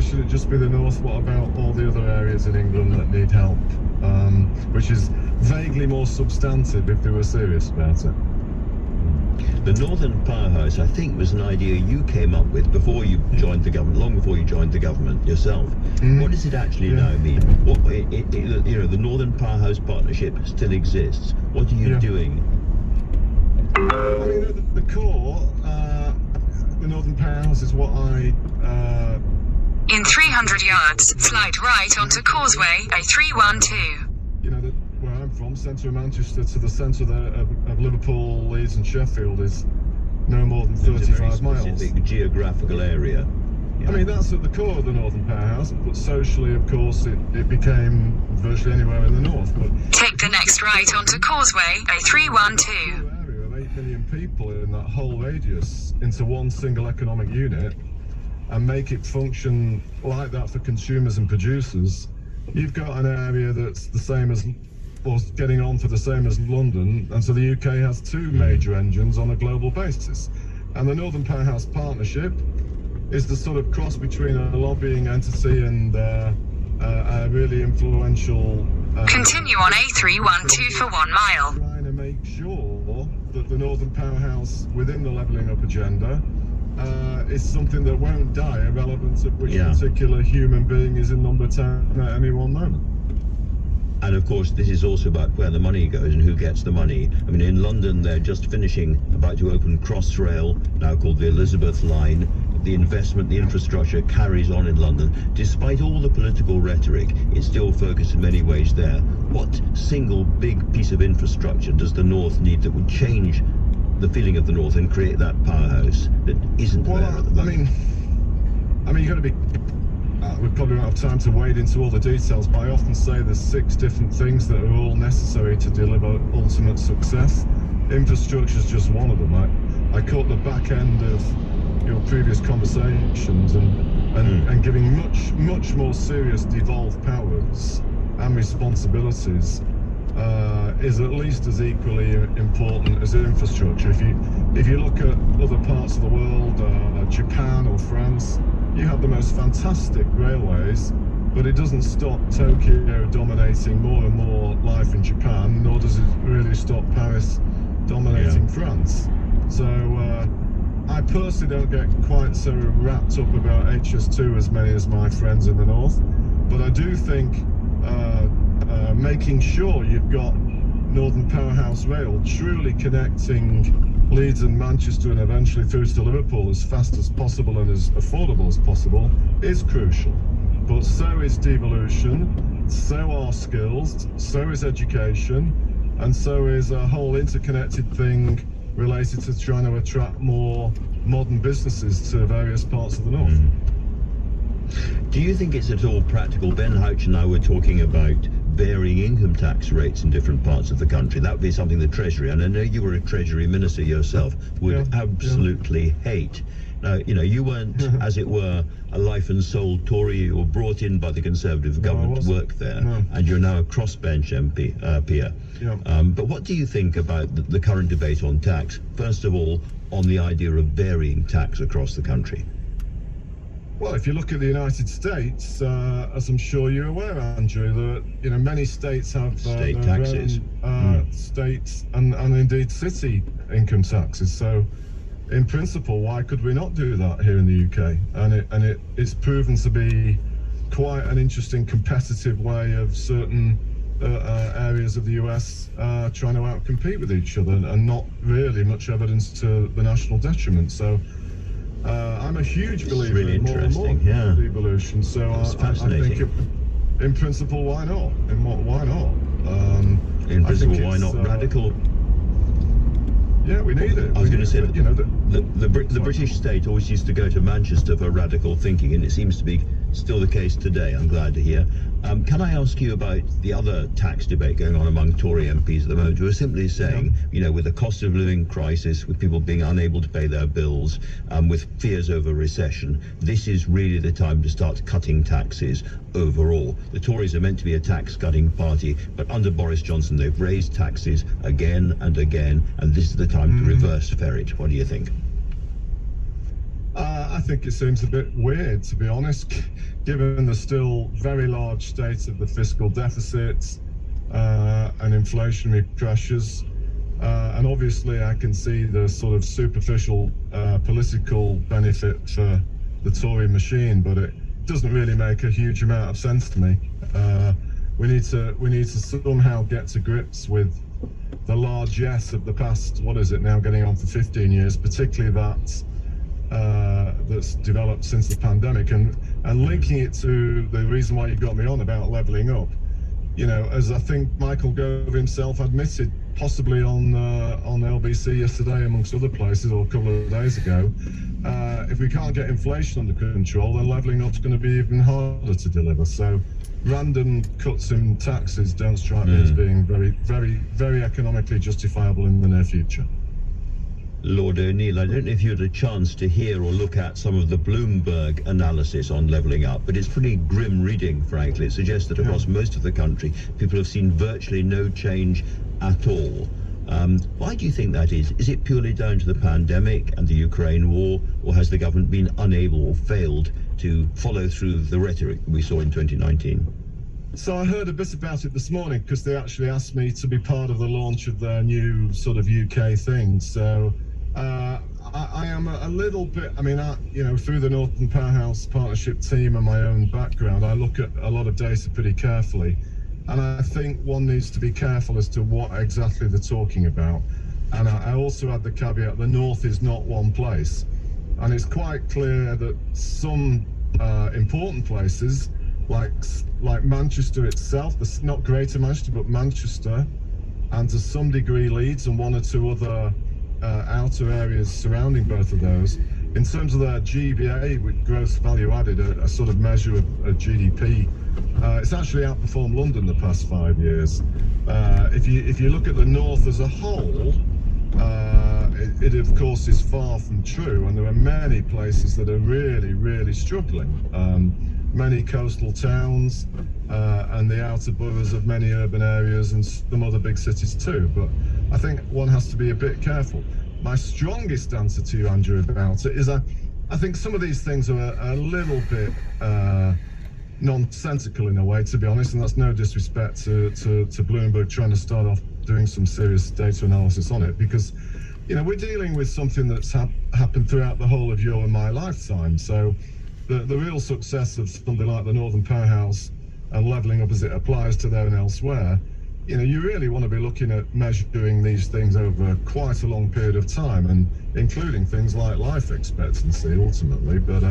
should it just be the north? What about all the other areas in England that need help? Which is vaguely more substantive if they were serious about it. The Northern Powerhouse, I think, was an idea you came up with before you joined the government, long before you joined the government yourself. What does it actually now mean? What, you know, the Northern Powerhouse Partnership still exists. What are you doing? I mean, the core, the Northern Powerhouse is what I... In 300 yards, slide right onto Causeway, A312. You know, where I'm from, centre of Manchester to the centre of Liverpool, Leeds and Sheffield is no more than 35 miles. It's a specific geographical area. I mean, that's at the core of the Northern Powerhouse, but socially, of course, it became virtually anywhere in the north. But take the next right onto Causeway, A312. Area of 8 million people in that whole radius into one single economic unit and make it function like that for consumers and producers. You've got an area that's the same as, or getting on for the same as London, and so the UK has 2 major engines on a global basis. And the Northern Powerhouse Partnership is the sort of cross between a lobbying entity and a really influential... Continue on A312 for 1 mile. Trying to make sure that the Northern Powerhouse within the levelling up agenda is something that won't die, irrelevant of which particular human being is in number 10 at any one moment. And of course, this is also about where the money goes and who gets the money. I mean, in London, they're just finishing, about to open Crossrail, now called the Elizabeth Line. The investment, the infrastructure carries on in London. Despite all the political rhetoric, it's still focused in many ways there. What single big piece of infrastructure does the North need that would change the feeling of the North and create that powerhouse that isn't there at the moment? I mean, you've got to be... we probably won't have time to wade into all the details, but I often say there's 6 different things that are all necessary to deliver ultimate success. Infrastructure is just one of them. I caught the back end of your previous conversations and giving much more serious devolved powers and responsibilities is at least as equally important as infrastructure. If you look at other parts of the world, Japan or France, you have the most fantastic railways, but it doesn't stop Tokyo dominating more and more life in Japan, nor does it really stop Paris dominating France. So I personally don't get quite so wrapped up about HS2 as many as my friends in the north, but I do think making sure you've got Northern Powerhouse Rail truly connecting Leeds and Manchester and eventually through to Liverpool as fast as possible and as affordable as possible is crucial. But so is devolution, so are skills, so is education, and so is a whole interconnected thing related to trying to attract more modern businesses to various parts of the north. Do you think it's at all practical? Ben Houch and I were talking about varying income tax rates in different parts of the country. That would be something the Treasury, and I know you were a Treasury Minister yourself, would absolutely hate. Now, you know, you weren't, as it were, a life and soul Tory. You were brought in by the Conservative government to work there, and you're now a crossbench MP, peer. But what do you think about the current debate on tax? First of all, on the idea of varying tax across the country. Well, if you look at the United States, as I'm sure you're aware, Andrew, that many states have state taxes, states and indeed city income taxes. So, in principle, why could we not do that here in the UK? And it's proven to be quite an interesting competitive way of certain areas of the US trying to outcompete with each other, and not really much evidence to the national detriment. So. I'm a huge believer in more and more devolution, so I think in principle, why not? Why not? In principle, why not radical? Yeah, we need it. I was going to say that the British state always used to go to Manchester for radical thinking, and it seems to be still the case today, I'm glad to hear. Can I ask you about the other tax debate going on among Tory MPs at the moment, who are simply saying, with the cost of living crisis, with people being unable to pay their bills, with fears over recession, this is really the time to start cutting taxes overall. The Tories are meant to be a tax-cutting party, but under Boris Johnson, they've raised taxes again and again, and this is the time to reverse ferret. What do you think? I think it seems a bit weird, to be honest, given the still very large state of the fiscal deficits and inflationary pressures. And obviously I can see the sort of superficial political benefit for the Tory machine, but it doesn't really make a huge amount of sense to me. We need to somehow get to grips with the largesse of the past, what is it now, getting on for 15 years, particularly that's developed since the pandemic, and linking it to the reason why you got me on about levelling up. You know, as I think Michael Gove himself admitted, possibly on LBC yesterday, amongst other places, or a couple of days ago, if we can't get inflation under control, then levelling up's going to be even harder to deliver. So random cuts in taxes don't strike me as being very, very, very economically justifiable in the near future. Lord O'Neill, I don't know if you had a chance to hear or look at some of the Bloomberg analysis on levelling up, but it's pretty grim reading, frankly. It suggests that across most of the country, people have seen virtually no change at all. Why do you think that is? Is it purely down to the pandemic and the Ukraine war, or has the government been unable or failed to follow through the rhetoric we saw in 2019? So I heard a bit about it this morning because they actually asked me to be part of the launch of their new sort of UK thing. So I am a little bit, I mean, through the Northern Powerhouse Partnership team and my own background, I look at a lot of data pretty carefully. And I think one needs to be careful as to what exactly they're talking about. And I also add the caveat, the North is not one place. And it's quite clear that some important places, like Manchester itself, not Greater Manchester, but Manchester, and to some degree Leeds and one or two other outer areas surrounding both of those, in terms of their GVA, with gross value added, a sort of measure of GDP, it's actually outperformed London the past 5 years. If you look at the North as a whole, it of course is far from true, and there are many places that are really, really struggling. Many coastal towns and the outer boroughs of many urban areas and some other big cities too. But I think one has to be a bit careful. My strongest answer to you, Andrew, about it is I think some of these things are a little bit nonsensical in a way, to be honest, and that's no disrespect to Bloomberg trying to start off doing some serious data analysis on it, because we're dealing with something that's happened throughout the whole of your and my lifetime. So the real success of something like the Northern Powerhouse and levelling up as it applies to there and elsewhere, you really want to be looking at measuring these things over quite a long period of time, and including things like life expectancy ultimately. But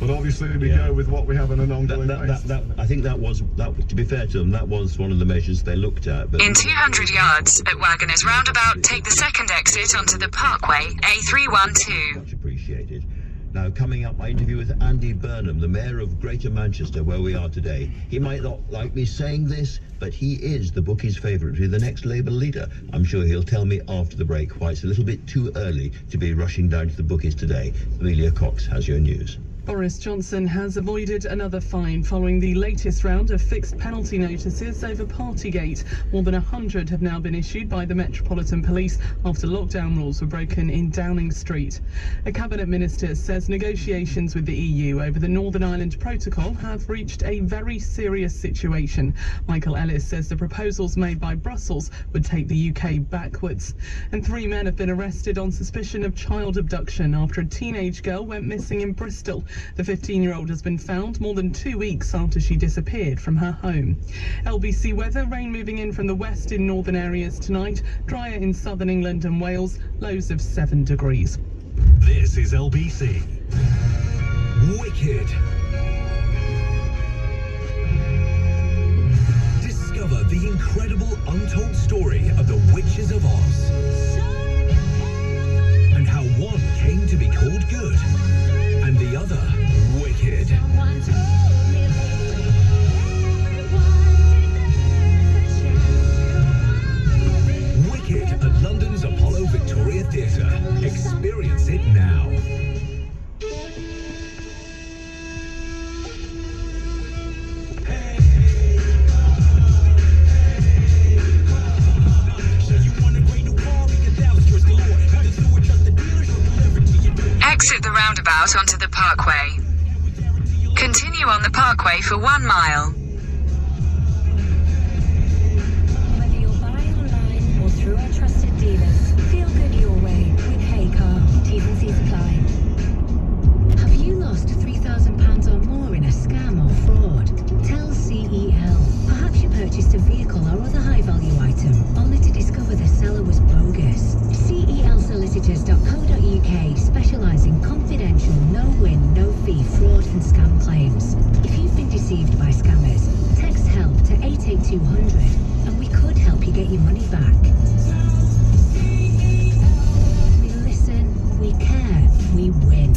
obviously we go with what we have on an ongoing basis. I think that was, to be fair to them, that was one of the measures they looked at. But in 200 yards at Wagoners Roundabout, take the second exit onto the Parkway, A312. Much appreciated. Now, coming up, my interview with Andy Burnham, the Mayor of Greater Manchester, where we are today. He might not like me saying this, but he is the bookies' favourite to be the next Labour leader. I'm sure he'll tell me after the break why it's a little bit too early to be rushing down to the bookies today. Amelia Cox has your news. Boris Johnson has avoided another fine following the latest round of fixed penalty notices over Partygate. More than 100 have now been issued by the Metropolitan Police after lockdown rules were broken in Downing Street. A cabinet minister says negotiations with the EU over the Northern Ireland Protocol have reached a very serious situation. Michael Ellis says the proposals made by Brussels would take the UK backwards. And 3 men have been arrested on suspicion of child abduction after a teenage girl went missing in Bristol. The 15-year-old has been found more than 2 weeks after she disappeared from her home. LBC weather, rain moving in from the west in northern areas tonight, drier in southern England and Wales, lows of 7 degrees. This is LBC. Wicked. Discover the incredible untold story of the Witches of Oz and how one came to be called good and the other wicked. Wicked at London's Apollo Victoria Theatre. Experience it now. So you want a great new Exit the roundabout onto the parkway. Continue on the parkway for 1 mile. Whether you're buying online or through our trusted dealers, feel good your way with Heycar. T's and C's apply. Have you lost £3,000 or more in a scam or fraud? Tell CEL. Perhaps you purchased a vehicle or other high-value item only to discover the seller was bogus. CELsolicitors.co.uk specialise in confidential, no-win, no-fee fraud and scam claims. If you've been deceived by scammers, text HELP to 88200 and we could help you get your money back. We listen, we care, we win.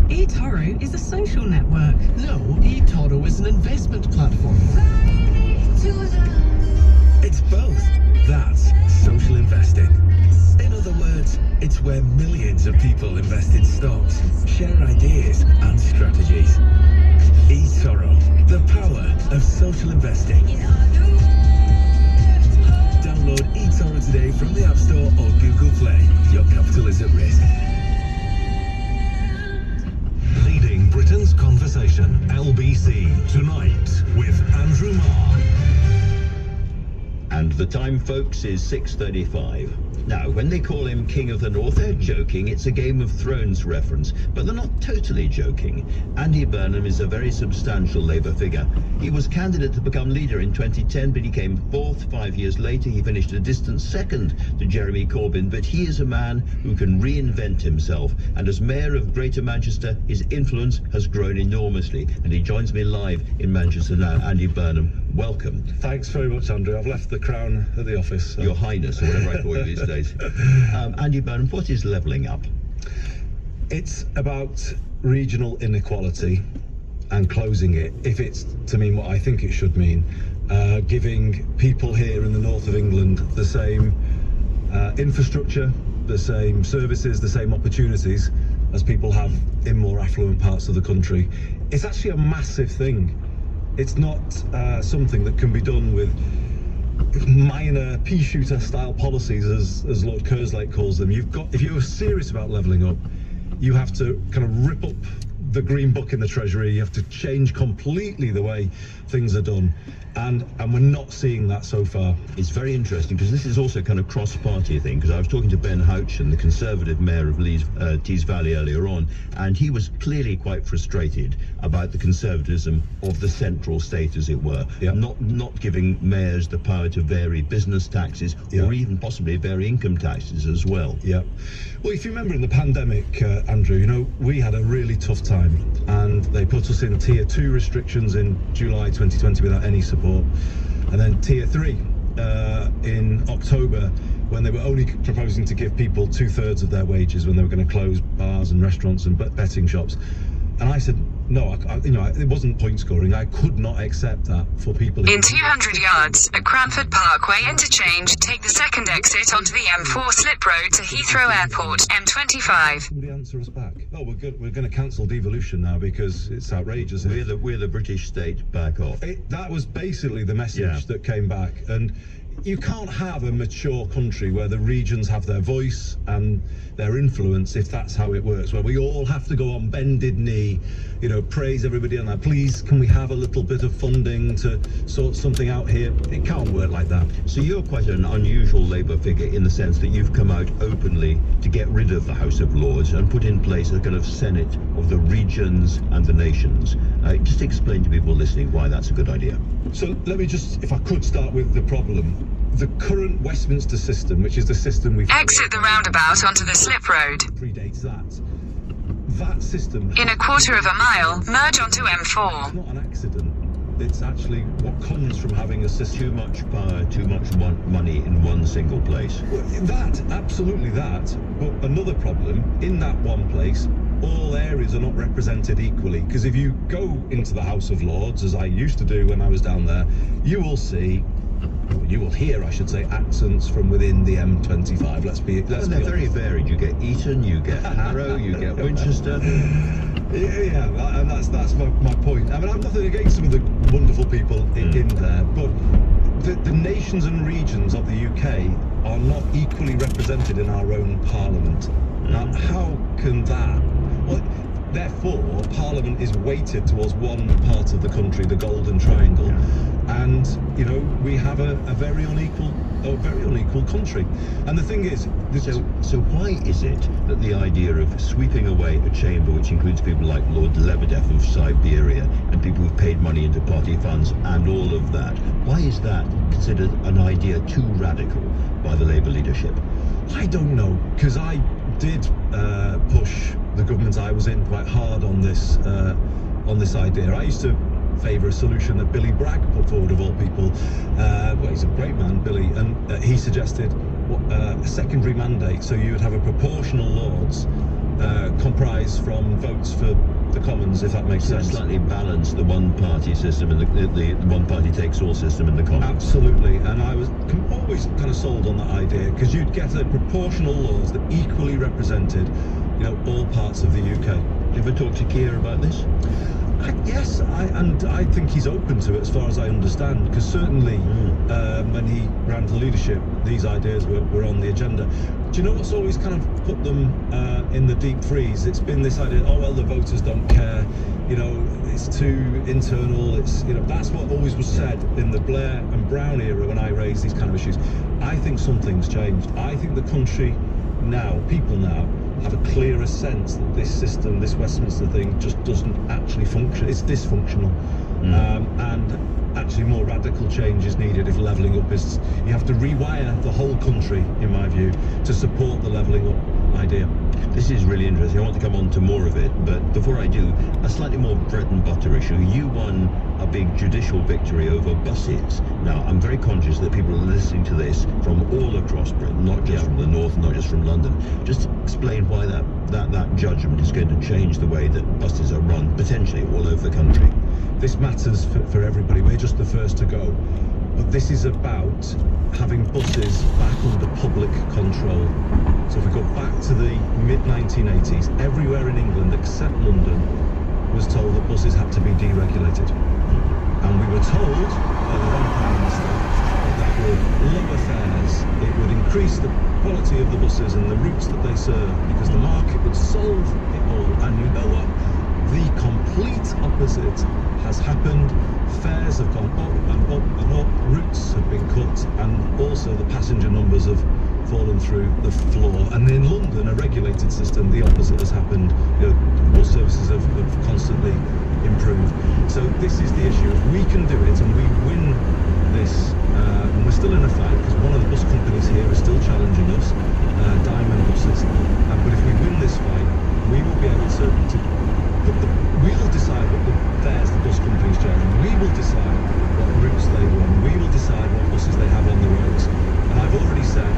eToro is a social network. No, eToro is an investment platform. It's both. That's social investing. In other words, it's where millions of people invest in stocks, share ideas and strategies. eToro, the power of social investing. Download eToro today from the App Store or Google Play. Your capital is at risk. Leading Britain's conversation, LBC, tonight with Andrew Marr. And the time, folks, is 6:35. Now, when they call him King of the North, they're joking. It's a Game of Thrones reference, but they're not totally joking. Andy Burnham is a very substantial Labour figure. He was candidate to become leader in 2010, but he came fourth. 5 years later, he finished a distant second to Jeremy Corbyn, but he is a man who can reinvent himself. And as Mayor of Greater Manchester, his influence has grown enormously. And he joins me live in Manchester now. Andy Burnham, welcome. Thanks very much, Andrew. I've left the crown at the office. So. Your Highness, or whatever I call you these days. Andy Burnham, what is levelling up? It's about regional inequality and closing it, if it's to mean what I think it should mean. Giving people here in the north of England the same infrastructure, the same services, the same opportunities as people have in more affluent parts of the country. It's actually a massive thing. It's not something that can be done with minor pea shooter style policies, as Lord Kerslake calls them. If you're serious about levelling up, you have to kind of rip up the green book in the Treasury. You have to change completely the way things are done, and we're not seeing that so far. It's very interesting because this is also kind of cross-party thing, because I was talking to Ben Houchen, the Conservative Mayor of Tees Valley earlier on, and he was clearly quite frustrated about the conservatism of the central state, as it were. Yep. Not giving mayors the power to vary business taxes, Yep. or even possibly vary income taxes as well. Yeah. Well, if you remember in the pandemic, Andrew, we had a really tough time, and they put us in tier 2 restrictions in July 2020 without any support, and then tier 3 in October, when they were only proposing to give people 2/3 of their wages when they were going to close bars and restaurants and betting shops. And I said, no, it wasn't point scoring. I could not accept that for people. In 200 yards, at Cranford Parkway interchange, take the second exit onto the M4 slip road to Heathrow Airport, M25. Somebody answer us back. Oh, we're going to cancel devolution now because it's outrageous. We're the British state, back off. That was basically the message that came back. And you can't have a mature country where the regions have their voice and their influence if that's how it works, where we all have to go on bended knee, praise everybody on that. Please, can we have a little bit of funding to sort something out here? It can't work like that. So you're quite an unusual Labour figure in the sense that you've come out openly to get rid of the House of Lords and put in place a kind of Senate of the regions and the nations. Just explain to people listening why that's a good idea. So let me just, if I could start with the problem. The current Westminster system, which is the system we've... Exit the roundabout onto the slip road. ...predates that. That system... In a quarter of a mile, merge onto It's M4. not an accident. It's actually what comes from having a system. Too much power, too much money in one single place. Well, that, absolutely that. But another problem, in that one place, all areas are not represented equally. Because if you go into the House of Lords, as I used to do when I was down there, you will hear, I should say, accents from within the M25. Let's be They're honest. very varied. You get Eton, you get Harrow, you get Winchester. Yeah, and that's my point. I mean, I'm nothing against some of the wonderful people in there, but the nations and regions of the UK are not equally represented in our own parliament. Now, how can that Well, therefore, Parliament is weighted towards one part of the country, the Golden Triangle, and you know we have a very unequal country. And the thing is, So why is it that the idea of sweeping away a chamber which includes people like Lord Lebedev of Siberia and people who've paid money into party funds and all of that, why is that considered an idea too radical by the Labour leadership? I don't know, because I did push the government I was in quite hard on this idea. I used to favour a solution that Billy Bragg put forward, of all people. Well, he's a great man, Billy, and he suggested a secondary mandate, so you would have a proportional Lords comprised from votes for the Commons, if that makes sense. Slightly balance the one-party system and the one-party-takes-all system in the Commons. Absolutely, and I was always kind of sold on that idea, because you'd get a proportional Lords that equally represented, you know, all parts of the UK. Did you ever talk to Keir about this? Yes, I think he's open to it, as far as I understand, because certainly when he ran for leadership, these ideas were on the agenda. Do you know what's always kind of put them in the deep freeze? It's been this idea, oh well, the voters don't care, you know, it's too internal, it's, you know, that's what always was said in the Blair and Brown era when I raised these kind of issues. I think something's changed. I think the country now, people now, have a clearer sense that this system, this Westminster thing, just doesn't actually function. It's dysfunctional. And actually more radical change is needed if levelling up is... You have to rewire the whole country, in my view, to support the levelling up idea. This is really interesting. I want to come on to more of it, but before I do, a slightly more bread and butter issue. You won a big judicial victory over buses. Now, I'm very conscious that people are listening to this from all across Britain, not just from the north, not just from London. Just explain why that judgment is going to change the way that buses are run, potentially all over the country. This matters for everybody. We're just the first to go. But this is about having buses back under public control. So if we go back to the mid-1980s, everywhere in England except London was told that buses had to be deregulated. And we were told by the then Prime Minister that would lower fares, it would increase the quality of the buses and the routes that they serve, because the market would solve it all. And you know what? The complete opposite has happened. Fares have gone up and up and up, routes have been cut, and also the passenger numbers have fallen through the floor. And in London, a regulated system, the opposite has happened. You know, bus services have constantly improved. So this is the issue. If we can do it and we win this, and we're still in a fight, because one of the bus companies here is still challenging us, Diamond Buses, but if we win this fight, we will be able to we will decide what the fares the bus companies charge, and we will decide what routes they run, we will decide what buses they have on the roads. And I've already said,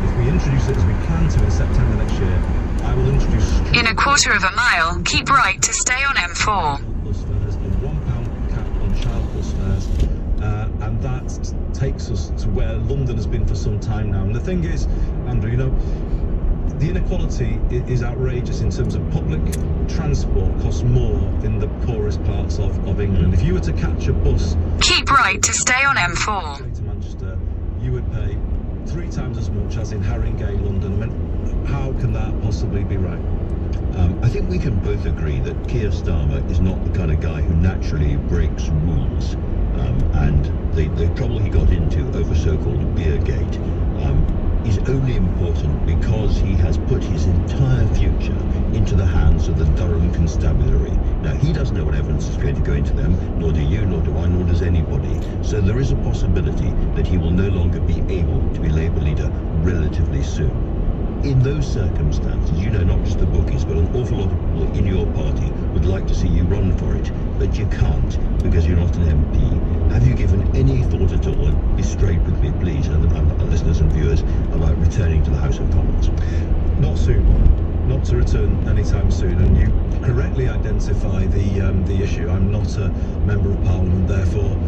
if we introduce it as we plan to in September next year, I will introduce... In a quarter of a mile, keep right to stay on M4. ...bus fares, a £1 cap on child bus fares, and that takes us to where London has been for some time now. And the thing is, Andrew, you know, the inequality is outrageous in terms of public transport costs more in the poorest parts of England. If you were to catch a bus... Keep right to stay on M4. ...to Manchester, you would pay 3 times as much as in Haringey, London. I mean, how can that possibly be right? I think we can both agree that Keir Starmer is not the kind of guy who naturally breaks rules. And the trouble he got into over so-called Beergate is only important because he has put his entire future into the hands of the Durham Constabulary. Now, he doesn't know what evidence is going to go into them, nor do you, nor do I, nor does anybody. So there is a possibility that he will no longer be able to be Labour leader relatively soon. In those circumstances, you know, not just the bookies, but an awful lot of people in your party would like to see you run for it, but you can't because you're not an MP. Have you given any thought at all, and be straight with me please, and our listeners and viewers, about returning to the House of Commons? Not soon. Not to return anytime soon. And you correctly identify the issue. I'm not a member of Parliament, therefore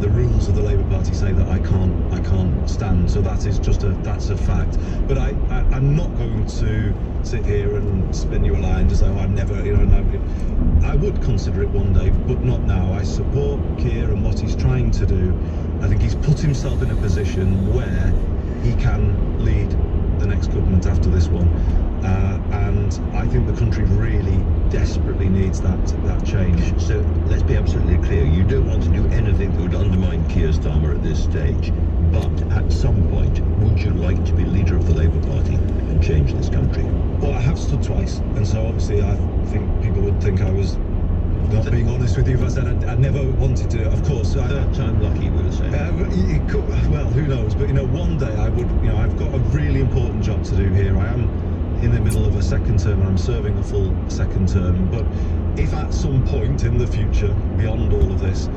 the rules of the Labour Party say that I can't stand. So that is that's a fact. But I'm not going to sit here and spin you a line as though I'm never, you know, I would consider it one day, but not now. I support Keir and what he's trying to do. I think he's put himself in a position where he can lead the next government after this one. And I think the country really desperately needs that change. So let's be absolutely clear. You don't want to do anything that would undermine Keir Starmer at this stage. But at some point, would you like to be leader of the Labour Party and change this country? Well, I have stood twice, and so obviously I think people would think I was not being honest with you if I said I never wanted to. Of course, Third time lucky, we would say. Well, who knows? But one day I would. I've got a really important job to do here. I am in the middle of a second term, and I'm serving a full second term. But if at some point in the future, beyond all of this,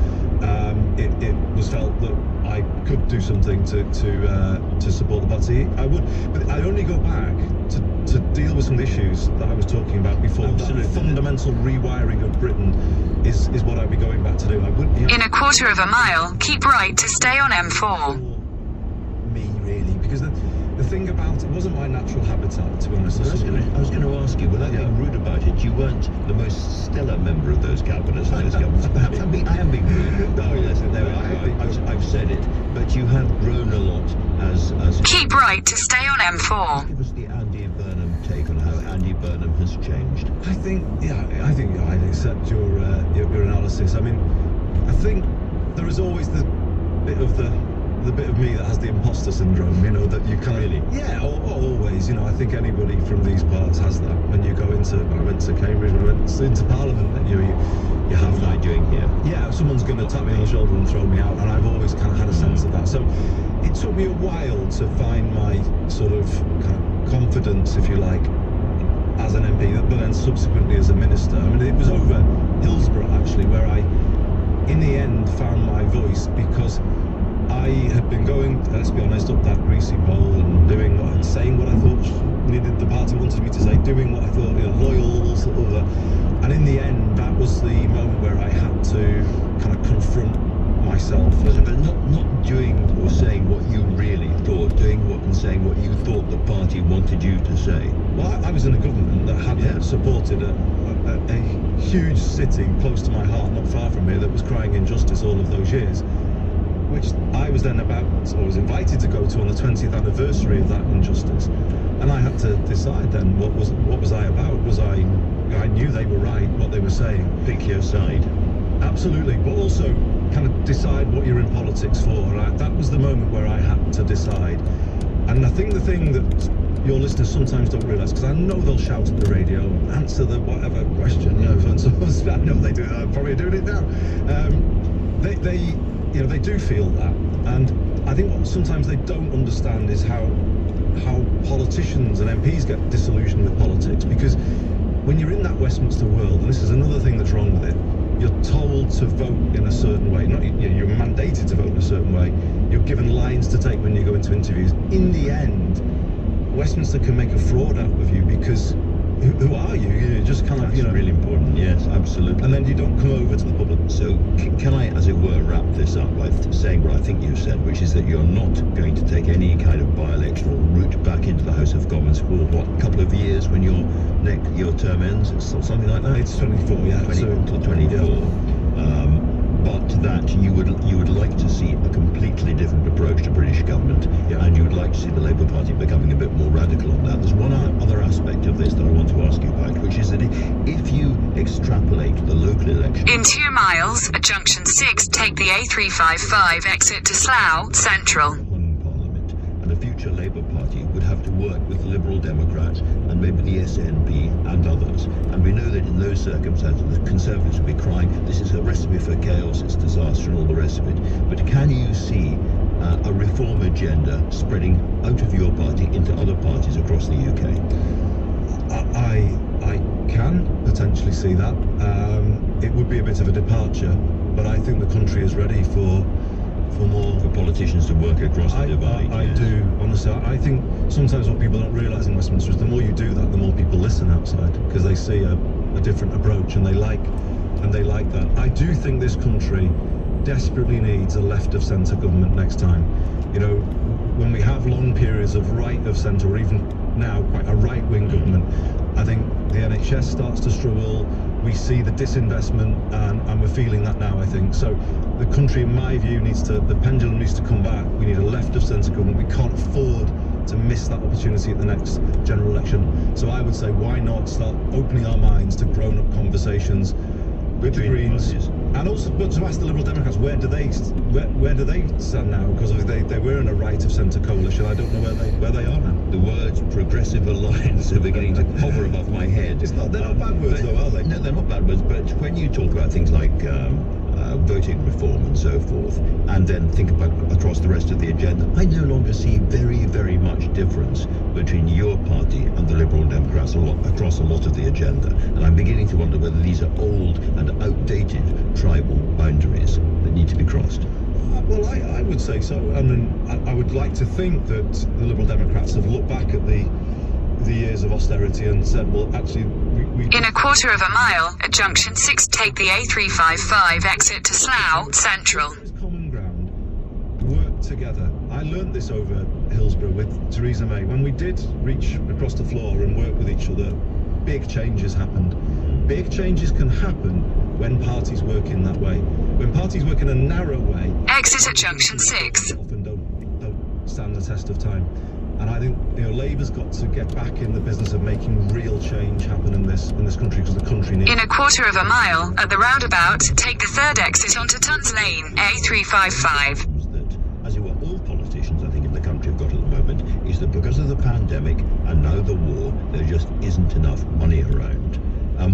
it was felt that I could do something to support the party, I would. But I only go back to deal with some of the issues that I was talking about before. Absolutely. That fundamental rewiring of Britain is what I'd be going back to do. I wouldn't. In a quarter of a mile, keep right to stay on M4. Me, really, because the thing about it wasn't my natural habitat, to be honest. I was going to ask you, without being rude about it, you weren't the most stellar member of those cabinets. Perhaps I am being rude. I've said it, but you have grown a lot as. Keep right to stay on M4. Give us the Andy Burnham take on how Andy Burnham has changed. I think I'd accept your analysis. I mean, I think there is always the bit of me that has the imposter syndrome, that you kind of... Really? Yeah, always. I think anybody from these parts has that. When you go into... I went to Cambridge, when I went into Parliament, you have What am I doing here? Yeah, someone's going to tap me on the shoulder and throw me out, and I've always kind of had a sense of that. So it took me a while to find my sort of kind of confidence, if you like, as an MP, but then subsequently as a minister. I mean, it was over Hillsborough, actually, where I, in the end, found my voice, because I had been going, let's be honest, up that greasy pole and saying what I thought the party wanted me to say, doing what I thought, loyal, sort of. And in the end, that was the moment where I had to kind of confront myself. But not doing or saying what you really thought, doing what and saying what you thought the party wanted you to say. Well, I was in a government that had supported a huge city close to my heart, not far from here, that was crying injustice all of those years, which I was then was invited to go to on the 20th anniversary of that injustice. And I had to decide then what was I about? I knew they were right, what they were saying. Pick your side. Absolutely, but also kind of decide what you're in politics for. That was the moment where I had to decide. And I think the thing that your listeners sometimes don't realise, because I know they'll shout at the radio and answer the whatever question, I know they do. I'm probably doing it now. They do feel that, and I think what sometimes they don't understand is how politicians and MPs get disillusioned with politics, because when you're in that Westminster world, and this is another thing that's wrong with it, you're told to vote in a certain way. You're mandated to vote in a certain way. You're given lines to take when you go into interviews. In the end, Westminster can make a fraud out of you, because who are you? You're just kind of, That's really important. Yes, absolutely. and then you don't come over to the public. So can I, as it were, wrap this up by saying what I think you said, which is that you're not going to take any kind of by-electoral route back into the House of Commons for a couple of years when your term ends, something like that? It's 24, yeah. 20 till 24. Yeah. But that you would like to see a completely different approach to British government, and you would like to see the Labour Party becoming a bit more radical on that. There's one other aspect of this that I want to ask you about, which is that if you extrapolate the local election... In 2 miles, at junction 6, take the A355 exit to Slough Central. Parliament, and a future Labour Party would have to work with the Liberal Democrats and maybe the SNP and others. And we know that in those circumstances, the Conservatives would be crying, this is a recipe for chaos, it's disaster and all the rest of it. But can you see a reform agenda spreading out of your party into other parties across the UK? I can potentially see that. It would be a bit of a departure, but I think the country is ready for more... For politicians to work across the divide. I do, honestly. I think sometimes what people don't realise in Westminster is the more you do that, the more people listen outside, because they see a different approach, and they like that. I do think this country desperately needs a left of centre government next time. When we have long periods of right of centre, or even now quite a right-wing government, I think the NHS starts to struggle. We see the disinvestment, and we're feeling that now, I think. So the country, in my view, the pendulum needs to come back. We need a left of centre government. We can't afford to miss that opportunity at the next general election. So I would say, why not start opening our minds to grown-up conversations with the Greens, and also but to ask the Liberal Democrats where do they stand now, because they were in a right of centre coalition. I don't know where they are now. The words progressive alliance are beginning to hover above my head. They're not bad words though, are they? No, they're not bad words, but when you talk about things like voting reform and so forth, and then think about across the rest of the agenda, I no longer see very, very much difference between your party and the Liberal Democrats across a lot of the agenda. And I'm beginning to wonder whether these are old and outdated tribal boundaries that need to be crossed. Well, I would say so. I mean, I would like to think that the Liberal Democrats have looked back at the years of austerity and said, well, actually, we In a quarter of a mile, at junction 6, take the A355 exit to Slough Central. There is common ground. Work together. I learned this over Hillsborough with Theresa May. When we did reach across the floor and work with each other, big changes happened. Big changes can happen when parties work in that way. When parties work in a narrow way, Exit at junction 6. often don't stand the test of time. And I think Labour's got to get back in the business of making real change happen in this country, because the country needs. In a quarter of a mile, at the roundabout, take the third exit onto Tuns Lane, A355. That, as you are all politicians, I think, in the country have got at the moment, is that because of the pandemic and now the war, there just isn't enough money around.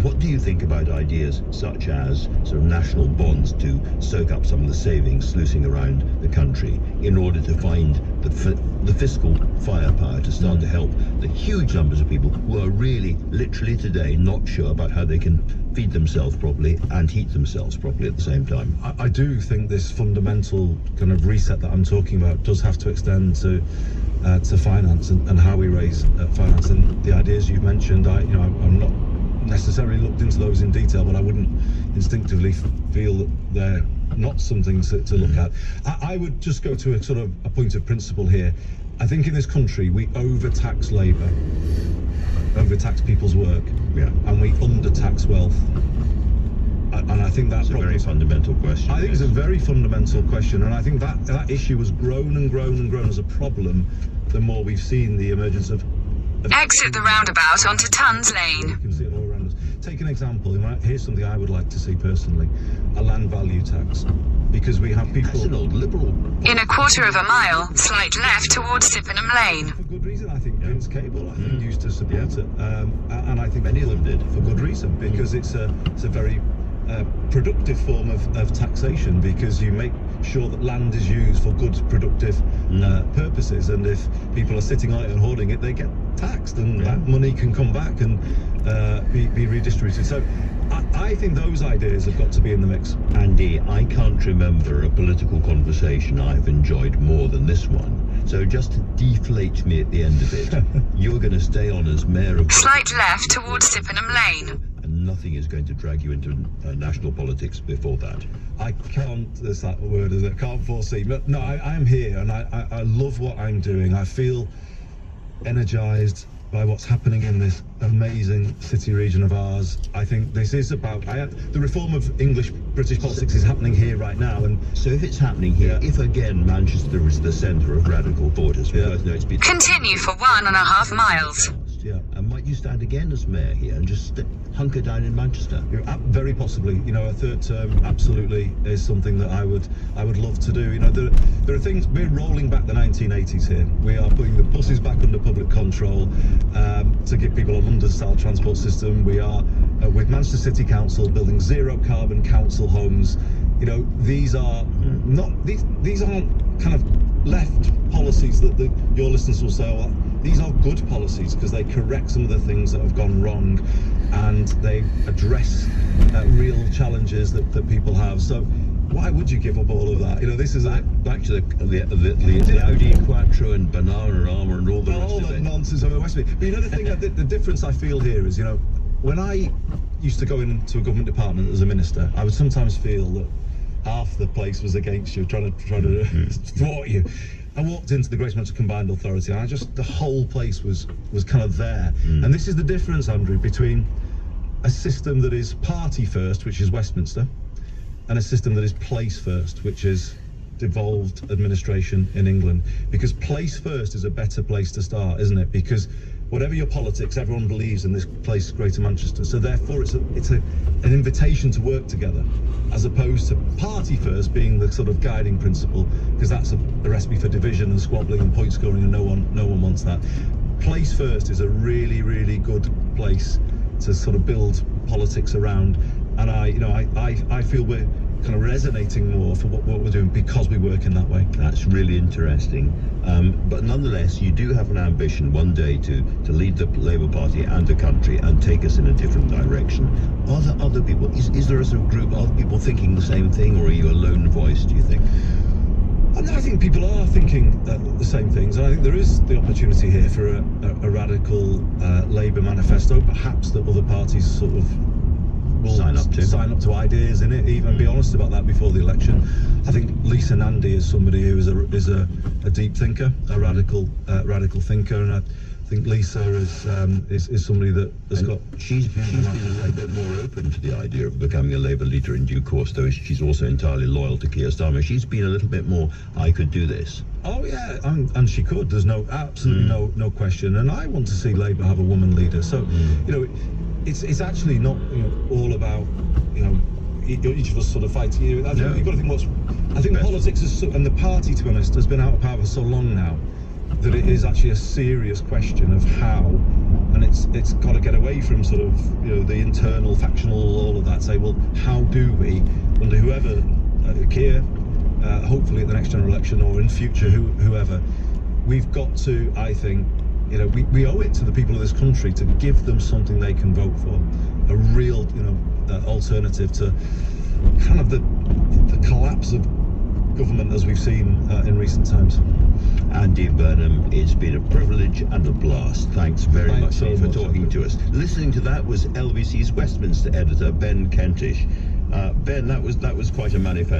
What do you think about ideas such as sort of national bonds to soak up some of the savings sluicing around the country in order to find the fiscal firepower to start to help the huge numbers of people who are really, literally today, not sure about how they can feed themselves properly and heat themselves properly at the same time? I do think this fundamental kind of reset that I'm talking about does have to extend to finance and how we raise finance. And the ideas you've mentioned, I'm not necessarily looked into those in detail, but I wouldn't instinctively feel that they're not something to look at. I would just go to a point of principle here. I think in this country we overtax labour, overtax people's work, and we undertax wealth. And I think that's a very fundamental question. I think it's a very fundamental question, and I think that issue has grown and grown and grown as a problem the more we've seen the emergence of Exit the roundabout onto Tuns Lane. You can see it all around us. Take an example. Here's something I would like to see personally: a land value tax, because we have people. That's an old Liberal. In a quarter of a mile, slight left towards Sippenham Lane. For good reason. I think Vince Cable, used to support it, and I think many of them did for good reason, because it's a very productive form of taxation, because you make sure that land is used for good, productive purposes, and if people are sitting on it and hoarding it, they get taxed, and that money can come back and be redistributed. So I think those ideas have got to be in the mix. Andy, I can't remember a political conversation I've enjoyed more than this one. So just to deflate me at the end of it, you're going to stay on as mayor of... Slight left towards Sippenham Lane. And nothing is going to drag you into national politics before that. I can't, there's that word, is it? Can't foresee. But no, I am here, and I love what I'm doing. I feel energised by what's happening in this amazing city region of ours. I think this is about the reform of British politics is happening here right now. And so if it's happening here, if again Manchester is the centre of radical thought, as we both know, it's been... Continue for 1.5 miles. Yeah, and might you stand again as mayor here and just hunker down in Manchester? Very possibly. A third term absolutely is something that I would love to do. There are things. We're rolling back the 1980s here. We are putting the buses back under public control to give people a London-style transport system. We are with Manchester City Council building zero carbon council homes. These are these aren't kind of left policies that your listeners will say, well, these are good policies because they correct some of the things that have gone wrong, and they address real challenges that people have. So why would you give up all of that? This is back to the Audi Quattro and banana armour and all the rest of it. Nonsense of the West. But the thing, the difference I feel here is, when I used to go into a government department as a minister, I would sometimes feel that half the place was against you, trying to thwart you. I walked into the Greater Manchester Combined Authority, and the whole place was kind of there. And this is the difference, Andrew, between a system that is party first, which is Westminster, and a system that is place first, which is devolved administration in England, because place first is a better place to start, isn't it? Because whatever your politics, everyone believes in this place, Greater Manchester. So therefore, it's an invitation to work together, as opposed to party first being the sort of guiding principle, because that's a recipe for division and squabbling and point scoring, and no one wants that. Place first is a really, really good place to sort of build politics around, and I feel we're kind of resonating more for what we're doing because we work in that way. That's really interesting. But nonetheless, you do have an ambition one day to lead the Labour Party and the country and take us in a different direction. Are there other people, is there a sort of group, are other people thinking the same thing, or are you a lone voice, do you think? I think people are thinking the same things, and I think there is the opportunity here for a radical Labour manifesto, perhaps that other parties sort of will sign up to ideas in it, even be honest about that before the election. I think Lisa Nandy is somebody who is a deep thinker, a radical thinker, and I think Lisa is somebody that has got. She's been a bit more open to the idea of becoming a Labour leader in due course, though she's also entirely loyal to Keir Starmer. She's been a little bit more, I could do this. Oh yeah, and she could. There's absolutely no question. And I want to see Labour have a woman leader. So it's actually not all about each of us sort of fighting. You've got to think I think politics is and the party, to be honest, has been out of power for so long now that it is actually a serious question of how, and it's got to get away from sort of the internal factional, all of that. Say, well, how do we, under whoever, Keir, hopefully at the next general election or in future, whoever, we've got to, I think, we owe it to the people of this country to give them something they can vote for, a real alternative to kind of the collapse of government as we've seen in recent times. Andy Burnham, it's been a privilege and a blast. Thanks very much for talking to us. Listening to that was LBC's Westminster editor, Ben Kentish. Ben, that was quite a manifesto.